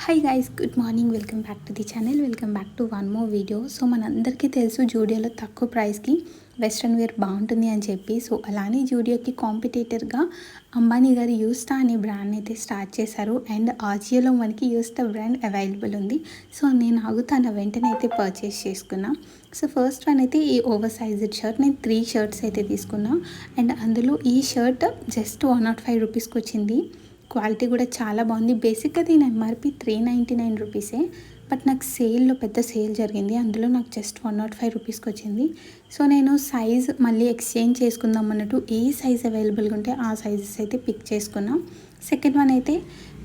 Hi guys, good morning. Welcome back to the channel. Welcome back to one more video. So మనందరికీ తెలుసు జూడియోలో తక్కువ ప్రైస్కి western wear బాగుంటుంది అని చెప్పి. సో అలానే జూడియోకి కాంపిటేటర్గా అంబానీ గారు యూస్టా అనే బ్రాండ్ అయితే స్టార్ట్ చేశారు. అండ్ ఆజియోలో మనకి యూస్టా బ్రాండ్ అవైలబుల్ ఉంది. సో నేను ఆగుతాను, వెంటనే అయితే పర్చేస్ చేసుకున్నా. సో ఫస్ట్ వన్ అయితే ఈ ఓవర్ సైజ్డ్ షర్ట్. నేను 3 షర్ట్స్ అయితే తీసుకున్నా. అండ్ అందులో ఈ షర్ట్ జస్ట్ 105 రూపీస్కి వచ్చింది. క్వాలిటీ కూడా చాలా బాగుంది. బేసిక్గా దీని ఎంఆర్పి 399 రూపీసే. బట్ నాకు సేల్లో పెద్ద సేల్ జరిగింది, అందులో నాకు జస్ట్ 105 రూపీస్కి వచ్చింది. సో నేను సైజ్ మళ్ళీ ఎక్స్చేంజ్ చేసుకుందాం అన్నట్టు ఏ సైజ్ అవైలబుల్గా ఉంటే ఆ సైజెస్ అయితే పిక్ చేసుకున్నాం. సెకండ్ వన్ అయితే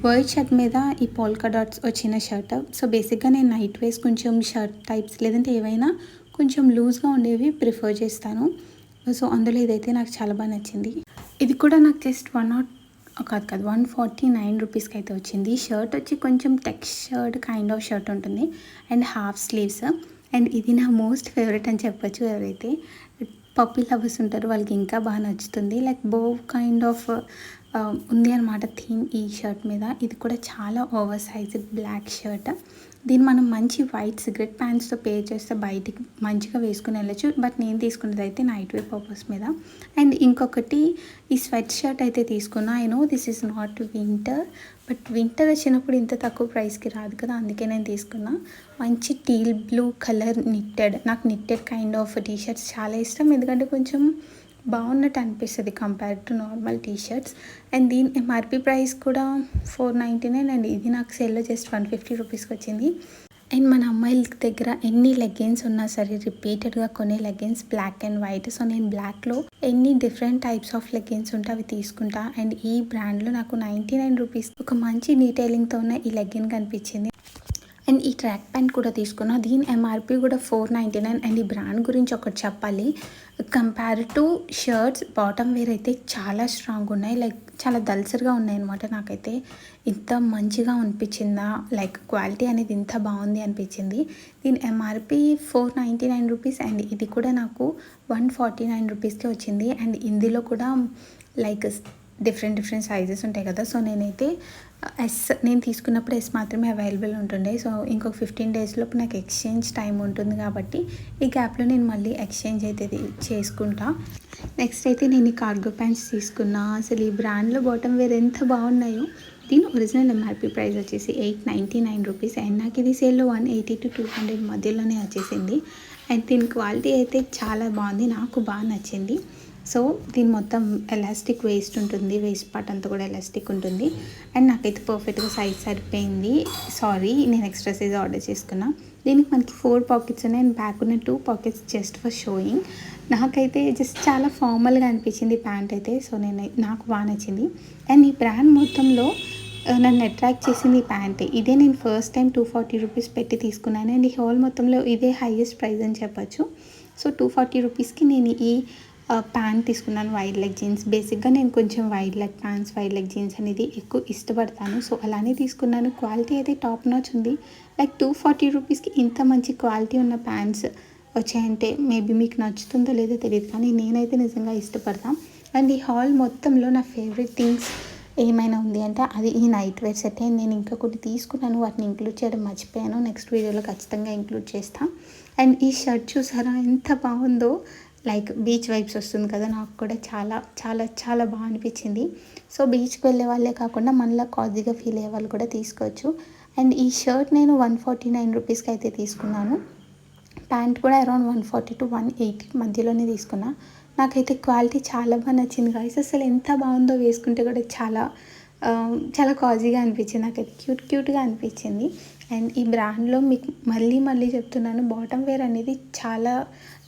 వైట్ షర్ట్ మీద ఈ పోల్కా డాట్స్ వచ్చిన షర్ట్. సో బేసిక్గా నేను నైట్ వేస్ కొంచెం షర్ట్ టైప్స్ లేదంటే ఏవైనా కొంచెం లూజ్గా ఉండేవి ప్రిఫర్ చేస్తాను. సో అందులో ఇదైతే నాకు చాలా బాగా నచ్చింది. ఇది కూడా నాకు జస్ట్ 149 రూపీస్కి అయితే వచ్చింది. షర్ట్ వచ్చి కొంచెం టెక్స్చర్డ్ కైండ్ ఆఫ్ షర్ట్ ఉంటుంది అండ్ హాఫ్ స్లీవ్స్. అండ్ ఇది నా మోస్ట్ ఫేవరెట్ అని చెప్పొచ్చు. ఎవరైతే పప్పీ లవర్స్ ఉంటారో వాళ్ళకి ఇంకా బాగా నచ్చుతుంది. లైక్ బో కైండ్ ఆఫ్ ఉంది అనమాట థీమ్ ఈ షర్ట్ మీద. ఇది కూడా చాలా ఓవర్ సైజ్డ్ బ్లాక్ షర్ట్. దీన్ని మనం మంచి వైట్ సిగరెట్ ప్యాంట్స్తో పేర్ చేస్తే బయటికి మంచిగా వేసుకుని వెళ్ళచ్చు. బట్ నేను తీసుకున్నది అయితే నైట్ వేర్ పర్పస్ మీద. అండ్ ఇంకొకటి ఈ స్వెట్ షర్ట్ అయితే తీసుకున్నా. I know this is not winter, but winter వచ్చినప్పుడు ఇంత తక్కువ ప్రైస్కి రాదు కదా, అందుకే నేను తీసుకున్నా. మంచి టీల్ బ్లూ కలర్ నిట్టెడ్. నాకు knitted kind of T shirts చాలా ఇష్టం, ఎందుకంటే కొంచెం బాగున్నట్టు అనిపిస్తుంది compare to normal T shirts. And దీని ఎంఆర్పి ప్రైస్ కూడా 499 అండ్ ఇది నాకు సేల్లో జస్ట్ 150 రూపీస్కి వచ్చింది. అండ్ మన అమ్మాయిల దగ్గర ఎన్ని లెగ్గిన్స్ ఉన్నా సరే రిపీటెడ్గా కొనే leggings black and white. So నేను బ్లాక్లో ఎన్ని డిఫరెంట్ టైప్స్ ఆఫ్ లెగ్గిన్స్ ఉంటే అవి తీసుకుంటా. అండ్ ఈ బ్రాండ్లో నాకు 99 రూపీస్ ఒక మంచి డీటెయిలింగ్తో ఉన్న ఈ లెగ్గిన్ కనిపించింది. అండ్ ఈ ట్రాక్ ప్యాంట్ కూడా తీసుకున్నా. దీని ఎంఆర్పి కూడా 499. అండ్ ఈ బ్రాండ్ గురించి ఒకటి చెప్పాలి, compare to shirts bottom wear అయితే చాలా స్ట్రాంగ్ ఉన్నాయి. లైక్ చాలా దల్సర్గా ఉన్నాయి అనమాట. నాకైతే ఇంత మంచిగా అనిపించిందా, లైక్ క్వాలిటీ అనేది ఇంత బాగుంది అనిపించింది. దీని ఎంఆర్పి 499 రూపీస్ అండ్ ఇది కూడా నాకు 149 రూపీస్కి వచ్చింది. అండ్ ఇందులో కూడా లైక్ డిఫరెంట్ సైజెస్ ఉంటాయి కదా. సో నేనైతే నేను తీసుకున్నప్పుడు ఎస్ మాత్రమే అవైలబుల్ ఉంటుండే. సో ఇంకొక 15 డేస్లోపు నాకు ఎక్స్చేంజ్ టైం ఉంటుంది కాబట్టి ఈ గ్యాప్లో నేను మళ్ళీ ఎక్స్చేంజ్ అయితే చేసుకుంటా. నెక్స్ట్ అయితే నేను ఈ కార్గో ప్యాంట్స్ తీసుకున్నా. అసలు ఈ బ్రాండ్లో బాటమ్ వేర్ ఎంత బాగున్నాయో. దీని ఒరిజినల్ ఎంఆర్పి ప్రైస్ వచ్చేసి 899 రూపీస్ అండ్ నాకు ఇది సేల్లో 180 to 200 మధ్యలోనే వచ్చేసింది. అండ్ దీని క్వాలిటీ అయితే చాలా బాగుంది, నాకు బాగా నచ్చింది. సో దీని మొత్తం ఎలాస్టిక్ వేస్ట్ ఉంటుంది, వేస్ట్ పార్ట్ అంతా కూడా ఎలాస్టిక్ ఉంటుంది. అండ్ నాకైతే పర్ఫెక్ట్గా సైజ్ సరిపోయింది. సారీ, నేను ఎక్స్ట్రా సైజ్ ఆర్డర్ చేసుకున్నా. దీనికి మనకి 4 పాకెట్స్ ఉన్నాయి అండ్ బ్యాక్ ఉన్న 2 పాకెట్స్ జస్ట్ ఫర్ షోయింగ్. నాకైతే జస్ట్ చాలా ఫార్మల్గా అనిపించింది ప్యాంట్ అయితే. సో నాకు బాగా నచ్చింది. అండ్ ఈ బ్రాండ్ మొత్తంలో నన్ను అట్రాక్ట్ చేసింది ఈ ప్యాంటే. ఇదే నేను ఫస్ట్ టైం 240 రూపీస్ పెట్టి తీసుకున్నాను. అండ్ ఈ హోల్ మొత్తంలో ఇదే హైయెస్ట్ ప్రైస్ అని చెప్పచ్చు. సో 240 రూపీస్కి నేను ఈ ప్యాంట్ తీసుకున్నాను, వైడ్ లెగ్ జీన్స్. బేసిక్గా నేను కొంచెం wide leg pants, wide leg jeans అనేది ఎక్కువ ఇష్టపడతాను. సో అలానే తీసుకున్నాను. క్వాలిటీ అయితే టాప్ నాచ్ ఉంది. లైక్ 240 రూపీస్కి ఇంత మంచి క్వాలిటీ ఉన్న ప్యాంట్స్ వచ్చాయంటే మేబీ మీకు నచ్చుతుందో లేదో తెలియదు, కానీ నేనైతే నిజంగా ఇష్టపడతాను. అండ్ ఈ హాల్ మొత్తంలో నా ఫేవరెట్ థింగ్స్ ఏమైనా ఉంది అంటే అది ఈ నైట్ వేర్ సెట్. నేను ఇంకా కొన్ని తీసుకున్నాను, వాటిని ఇంక్లూడ్ చేయడం మర్చిపోయాను. నెక్స్ట్ వీడియోలో ఖచ్చితంగా ఇంక్లూడ్ చేస్తాను. అండ్ ఈ షర్ట్ చూసారా ఎంత బాగుందో, లైక్ బీచ్ వైబ్స్ వస్తుంది కదా. నాకు కూడా చాలా చాలా చాలా బాగా అనిపించింది. సో బీచ్కి వెళ్ళే వాళ్ళే కాకుండా మనలా కాజీగా ఫీల్ అయ్యే వాళ్ళు కూడా తీసుకోవచ్చు. అండ్ ఈ షర్ట్ నేను 149 రూపీస్కి అయితే తీసుకున్నాను. ప్యాంట్ కూడా అరౌండ్ 140 to 180 మధ్యలోనే తీసుకున్నా. నాకైతే క్వాలిటీ చాలా బాగా నచ్చింది గాయ్స్. అసలు ఎంత బాగుందో, వేసుకుంటే కూడా చాలా కాజీగా అనిపించింది. నాకైతే క్యూట్గా అనిపించింది. అండ్ ఈ బ్రాండ్లో మీకు మళ్ళీ చెప్తున్నాను, బాటమ్ వేర్ అనేది చాలా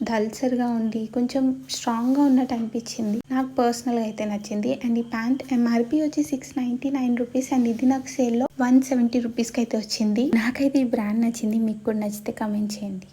దల్సర్గా ఉండి కొంచెం స్ట్రాంగ్గా ఉన్నట్టు అనిపించింది. నాకు పర్సనల్గా అయితే నచ్చింది. అండ్ ఈ ప్యాంట్ ఎంఆర్పి వచ్చి 699 రూపీస్ అండ్ ఇది నాకు సేల్లో 170 రూపీస్కి అయితే వచ్చింది. నాకైతే ఈ బ్రాండ్ నచ్చింది. మీకు కూడా నచ్చితే కమెంట్ చేయండి.